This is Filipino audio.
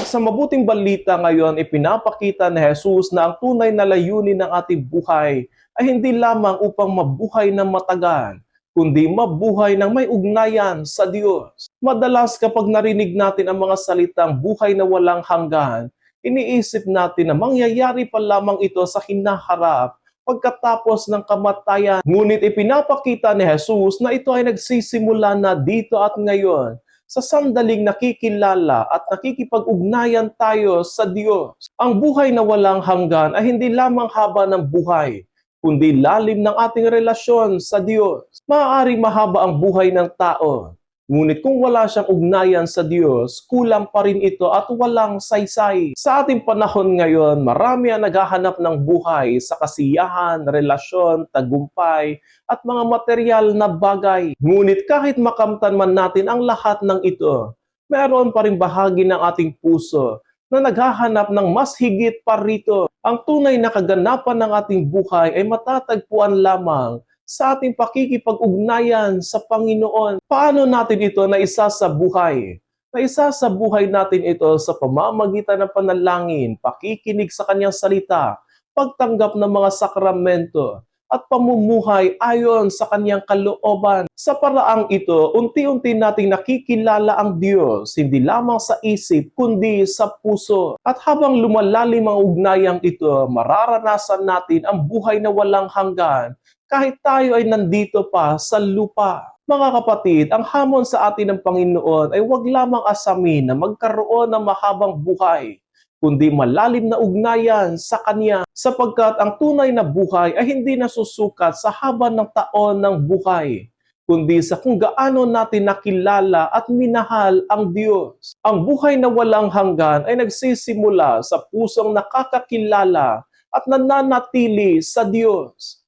Sa mabuting balita ngayon, ipinapakita ni Jesus na ang tunay na layunin ng ating buhay ay hindi lamang upang mabuhay ng matagal, kundi mabuhay ng may ugnayan sa Diyos. Madalas kapag narinig natin ang mga salitang buhay na walang hanggan, iniisip natin na mangyayari pa lamang ito sa hinaharap pagkatapos ng kamatayan. Ngunit ipinapakita ni Jesus na ito ay nagsisimula na dito at ngayon, sa sandaling nakikilala at nakikipag-ugnayan tayo sa Diyos. Ang buhay na walang hanggan ay hindi lamang haba ng buhay, kundi lalim ng ating relasyon sa Diyos. Maaaring mahaba ang buhay ng tao, ngunit kung wala siyang ugnayan sa Diyos, kulang pa rin ito at walang saysay. Sa ating panahon ngayon, marami ang naghahanap ng buhay sa kasiyahan, relasyon, tagumpay, at mga material na bagay. Ngunit kahit makamtan man natin ang lahat ng ito, meron pa rin bahagi ng ating puso na naghahanap ng mas higit pa rito. Ang tunay na kaganapan ng ating buhay ay matatagpuan lamang sa ating pakikipag-ugnayan sa Panginoon. Paano natin ito na isa sa buhay? Na isa sa buhay natin ito sa pamamagitan ng panalangin, pakikinig sa kanyang salita, pagtanggap ng mga sakramento, at pamumuhay ayon sa kanyang kalooban. Sa paraang ito, unti-unti nating nakikilala ang Diyos, hindi lamang sa isip, kundi sa puso. At habang lumalalim ang ugnayang ito, mararanasan natin ang buhay na walang hanggan, kahit tayo ay nandito pa sa lupa. Mga kapatid, ang hamon sa atin ng Panginoon ay huwag lamang asamin na magkaroon ng mahabang buhay, kundi malalim na ugnayan sa Kanya, sapagkat ang tunay na buhay ay hindi nasusukat sa haba ng taon ng buhay, kundi sa kung gaano natin nakilala at minahal ang Diyos. Ang buhay na walang hanggan ay nagsisimula sa pusong nakakakilala at nananatili sa Diyos.